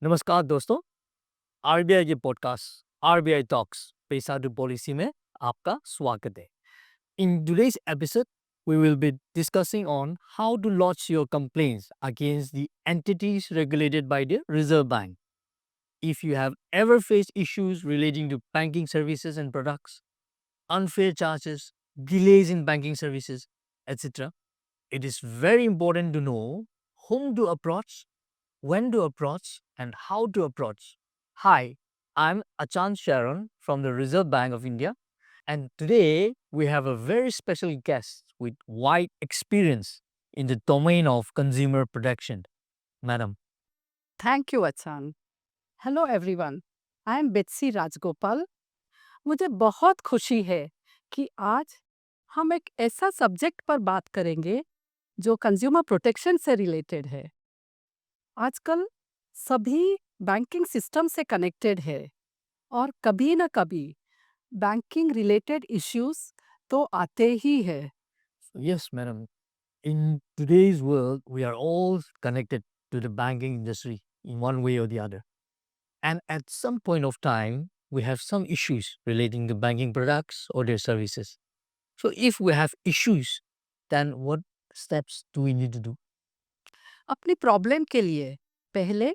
नमस्कार दोस्तों, आरबीआई के पॉडकास्ट आरबीआई टॉक्स पैसा टू पॉलिसी में आपका स्वागत है। In today's episode, we will be discussing on how to lodge your complaints against the entities regulated by the Reserve Bank. If you have ever faced issues relating to banking services and products, unfair charges, delays in banking services, etc., it is very important to know whom to approach, when to approach, and how to approach. Hi, I'm Achan Sharon from the Reserve Bank of India, and today we have a very special guest with wide experience in the domain of consumer protection. Madam, thank you अचान। Hello everyone, I am Betsy Rajagopal. मुझे बहुत खुशी है कि आज हम एक ऐसा सब्जेक्ट पर बात करेंगे जो कंज्यूमर प्रोटेक्शन से रिलेटेड है। आजकल सभी बैंकिंग सिस्टम से कनेक्टेड है और कभी न कभी बैंकिंग रिलेटेड इश्यूज तो आते ही है। yes, madam. In today's world, we are all connected to the banking industry in one way or the other. And at some point of time, we have some issues relating to banking products or their services. So if we have issues, then what steps do we need to do? अपनी problem के लिए पहले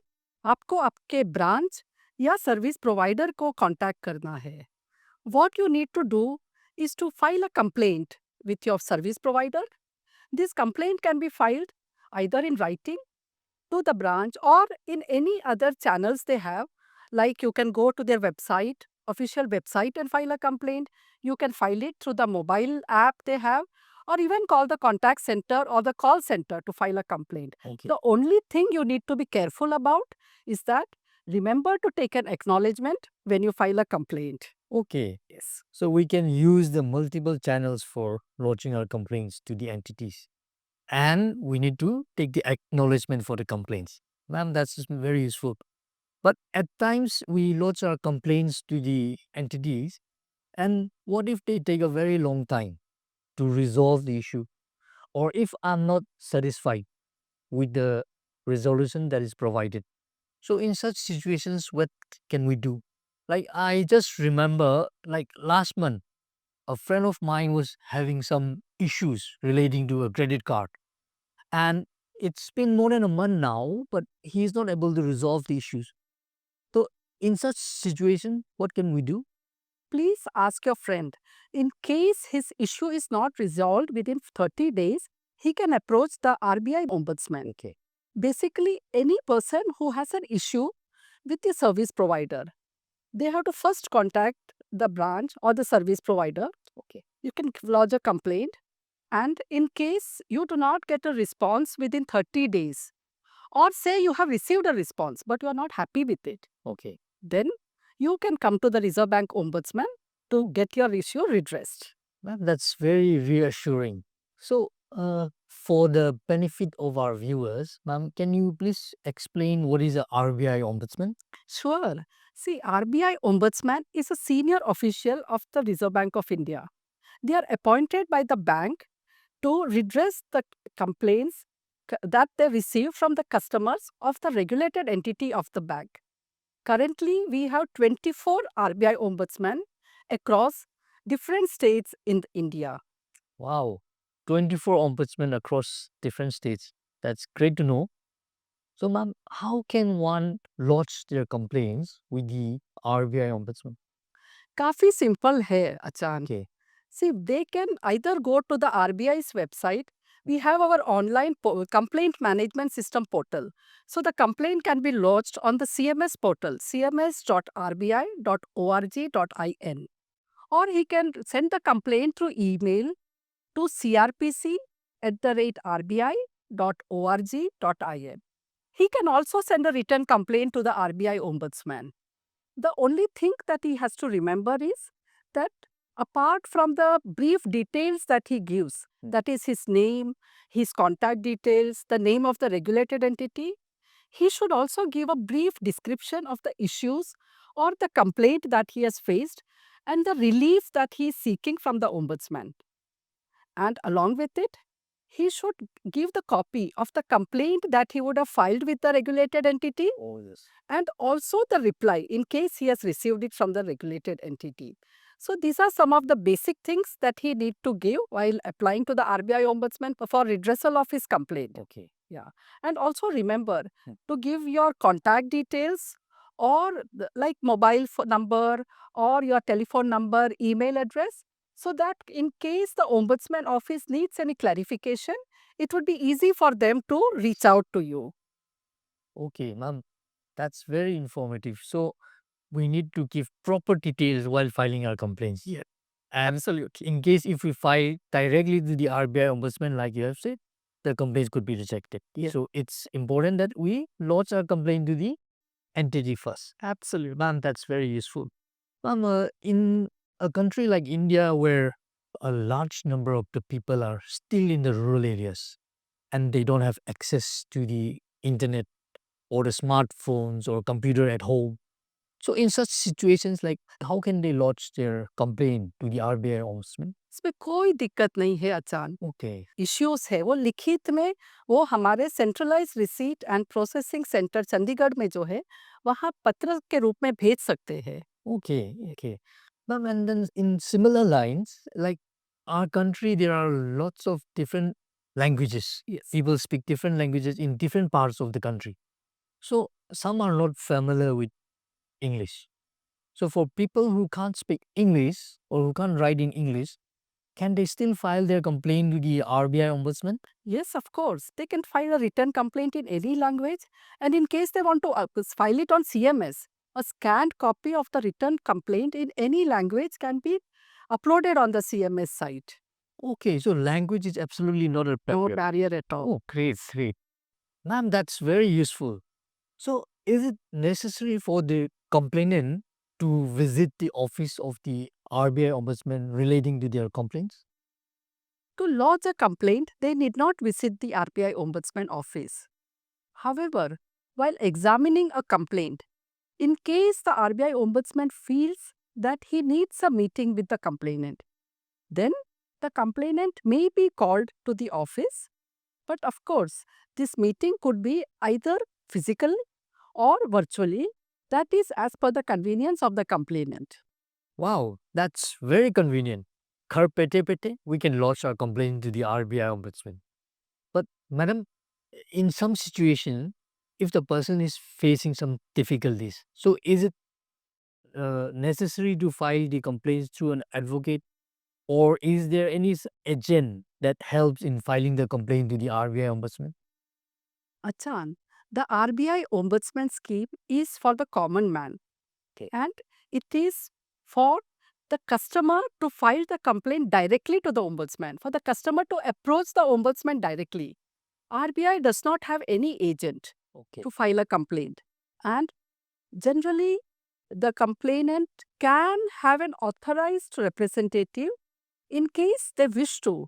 आपको आपके branch या service provider को contact करना है। What you need to do is to file a complaint with your service provider. This complaint can be filed either in writing to the branch or in any other channels they have. Like you can go to their website, official website, and file a complaint. You can file it through the mobile app they have, or even call the contact center or the call center to file a complaint. Okay. The only thing you need to be careful about is that remember to take an acknowledgement when you file a complaint. Okay. Yes. So we can use the multiple channels for lodging our complaints to the entities. And we need to take the acknowledgement for the complaints. Ma'am, that's just very useful. But at times we lodge our complaints to the entities, and what if they take a very long time to resolve the issue? Or if I'm not satisfied with the resolution that is provided? So in such situations, what can we do? Like I just remember, like last month, a friend of mine was having some issues relating to a credit card, and it's been more than a month now, but he's not able to resolve the issues. So in such situation, what can we do? Please ask your friend. In case his issue is not resolved within 30 days, he can approach the RBI Ombudsman. Okay. Basically, any person who has an issue with the service provider, they have to first contact the branch or the service provider. Okay. You can lodge a complaint, and in case you do not get a response within 30 days, or say you have received a response but you are not happy with it, Okay. then you can come to the Reserve Bank Ombudsman to get your issue redressed. Well, that's very reassuring. So, for the benefit of our viewers, ma'am, can you please explain what is a RBI Ombudsman? Sure. See, RBI Ombudsman is a senior official of the Reserve Bank of India. They are appointed by the bank to redress the complaints that they receive from the customers of the regulated entity of the bank. Currently, we have 24 RBI Ombudsmen across different states in India. Wow, 24 ombudsmen across different states. That's great to know. So, ma'am, how can one lodge their complaints with the RBI Ombudsman? काफी simple है अचान। Okay. See, they can either go to the RBI's website. We have our online complaint management system portal. So the complaint can be lodged on the CMS portal, cms.rbi.org.in. Or he can send the complaint through email to crpc@rbi.org.in. He can also send a written complaint to the RBI Ombudsman. The only thing that he has to remember is that apart from the brief details that he gives, that is his name, his contact details, the name of the regulated entity, he should also give a brief description of the issues or the complaint that he has faced and the relief that he is seeking from the ombudsman. And along with it, he should give the copy of the complaint that he would have filed with the regulated entity Oh, yes. and also the reply in case he has received it from the regulated entity. So these are some of the basic things that he need to give while applying to the RBI Ombudsman for redressal of his complaint. Okay. Yeah. And also remember Hmm. to give your contact details or like mobile number or your telephone number, email address, so that in case the Ombudsman office needs any clarification, it would be easy for them to reach out to you. Okay, ma'am. That's very informative. So we need to give proper details while filing our complaints. Yeah. And Absolutely. in case if we file directly to the RBI Ombudsman, like you have said, the complaints could be rejected. Yes. So it's important that we lodge our complaint to the entity first. Absolutely. Ma'am, that's very useful. Ma'am, in a country like India where a large number of the people are still in the rural areas and they don't have access to the internet or the smartphones or computer at home. So in such situations, like how can they lodge their complaint to the RBI Ombudsman? इसमें कोई दिक्कत नहीं है अचान Okay. Issues है वो लिखित में वो हमारे centralise receipt and processing centre Chandigarh में जो है वहाँ पत्र के रूप में भेज सकते हैं. Okay. Ma'am, and then in similar lines, like our country, there are lots of different languages. Yes. People speak different languages in different parts of the country. So some are not familiar with English. So for people who can't speak English or who can't write in English, can they still file their complaint to the RBI Ombudsman? Yes, of course. They can file a written complaint in any language. And in case they want to file it on CMS, a scanned copy of the written complaint in any language can be uploaded on the CMS site. Okay, so language is absolutely not a No barrier. barrier at all. Oh, great. Ma'am, that's very useful. So, is it necessary for the complainant to visit the office of the RBI Ombudsman relating to their complaints? To lodge a complaint, they need not visit the RBI Ombudsman office. However, while examining a complaint, in case the RBI Ombudsman feels that he needs a meeting with the complainant, then the complainant may be called to the office. But of course, this meeting could be either physically or virtually, that is as per the convenience of the complainant. Wow, that's very convenient. Ghar pete pete, we can lodge our complaint to the RBI Ombudsman. But, madam, in some situation, if the person is facing some difficulties, so is it necessary to file the complaints through an advocate, or is there any agent that helps in filing the complaint to the RBI Ombudsman? Achan, the RBI Ombudsman scheme is for the common man. Okay. And it is for the customer to file the complaint directly to the Ombudsman, for the customer to approach the Ombudsman directly. RBI does not have any agent Okay. to file a complaint. And generally, the complainant can have an authorized representative in case they wish to.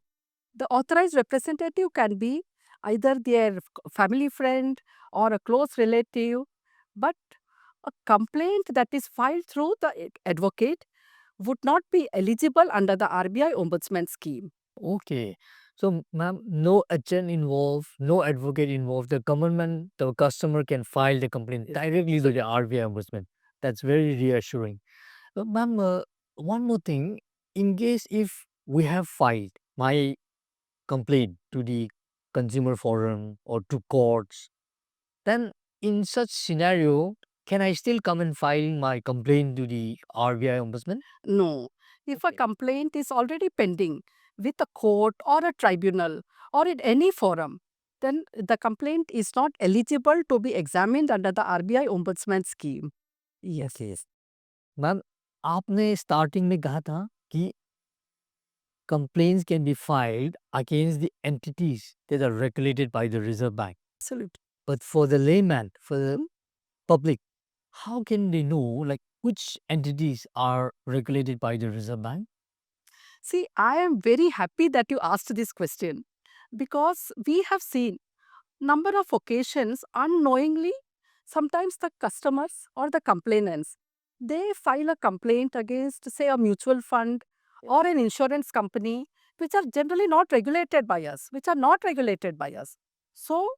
The authorized representative can be either their family friend or a close relative, but a complaint that is filed through the advocate would not be eligible under the RBI Ombudsman scheme. Okay. So, ma'am, no agent involved, no advocate involved. The government, the customer can file the complaint directly to the RBI Ombudsman. That's very reassuring. But, ma'am, one more thing. In case if we have filed my complaint to the consumer forum or to courts, then in such scenario, can I still come and file my complaint to the RBI Ombudsman? No. If a Okay. complaint is already pending with a court or a tribunal or in any forum, then the complaint is not eligible to be examined under the RBI Ombudsman scheme. Yes. Okay. Ma'am आपने starting में कहा था कि complaints can be filed against the entities that are regulated by the Reserve Bank. Absolutely. But for the layman, for the public, how can they know like which entities are regulated by the Reserve Bank? See, I am very happy that you asked this question because we have seen number of occasions unknowingly sometimes the customers or the complainants they file a complaint against say a mutual fund or an insurance company which are generally not regulated by us, So,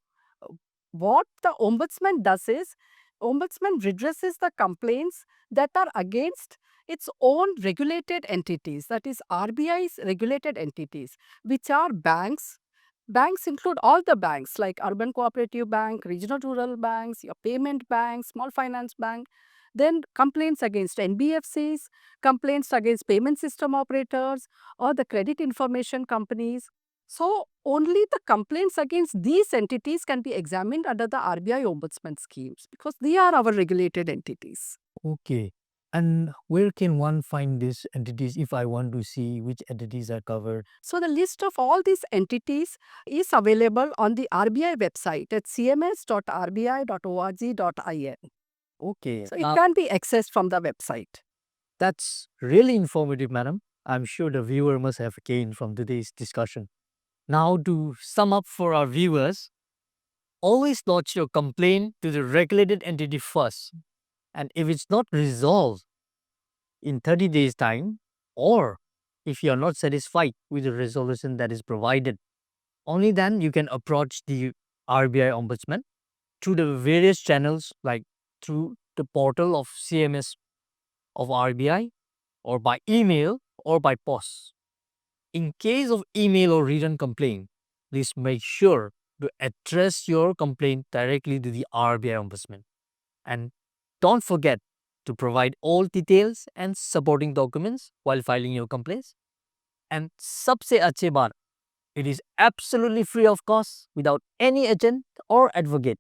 what the Ombudsman does is, Ombudsman redresses the complaints that are against its own regulated entities, that is RBI's regulated entities, which are banks. Banks include all the banks like Urban Cooperative Bank, Regional Rural Banks, your payment bank, small finance bank. Then complaints against NBFCs, complaints against payment system operators or the credit information companies. So, only the complaints against these entities can be examined under the RBI Ombudsman schemes because they are our regulated entities. Okay. And where can one find these entities if I want to see which entities are covered? So, the list of all these entities is available on the RBI website at cms.rbi.org.in. Okay. So, it can be accessed from the website. That's really informative, madam. I'm sure the viewer must have gained from today's discussion. Now, to sum up for our viewers, always lodge your complaint to the regulated entity first. And if it's not resolved in 30 days' time, or if you are not satisfied with the resolution that is provided, only then you can approach the RBI Ombudsman through the various channels like through the portal of CMS of RBI or by email or by post. In case of email or written complaint, please make sure to address your complaint directly to the RBI Ombudsman. And don't forget to provide all details and supporting documents while filing your complaints. And sabse अच्छी बात, it is absolutely free of cost without any agent or advocate.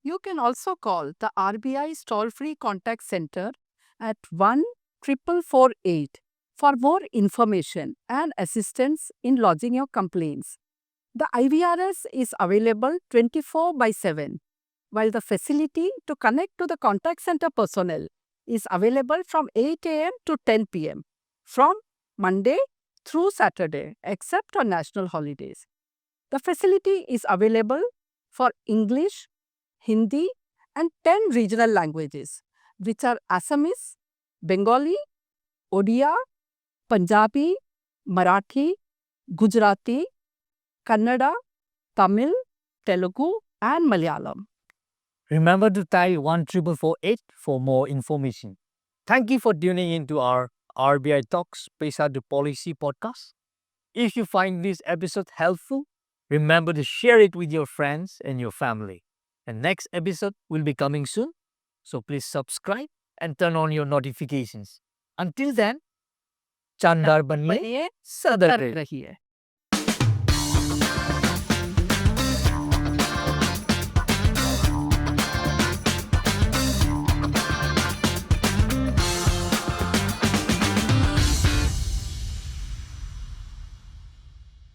You can also call the RBI's toll-free contact center at 1-448 for more information and assistance in lodging your complaints. The IVRS is available 24/7, while the facility to connect to the contact center personnel is available from 8 a.m. to 10 p.m. from Monday through Saturday, except on national holidays. The facility is available for English, Hindi, and 10 regional languages, which are Assamese, Bengali, Odia, Punjabi, Marathi, Gujarati, Kannada, Tamil, Telugu, and Malayalam. Remember to dial 14448 for more information. Thank you for tuning in to our RBI Talks Paisa to Policy podcast. If you find this episode helpful, remember to share it with your friends and your family. And next episode will be coming soon, so please subscribe and turn on your notifications. Until then, Chandar Banle, Sadar रहिए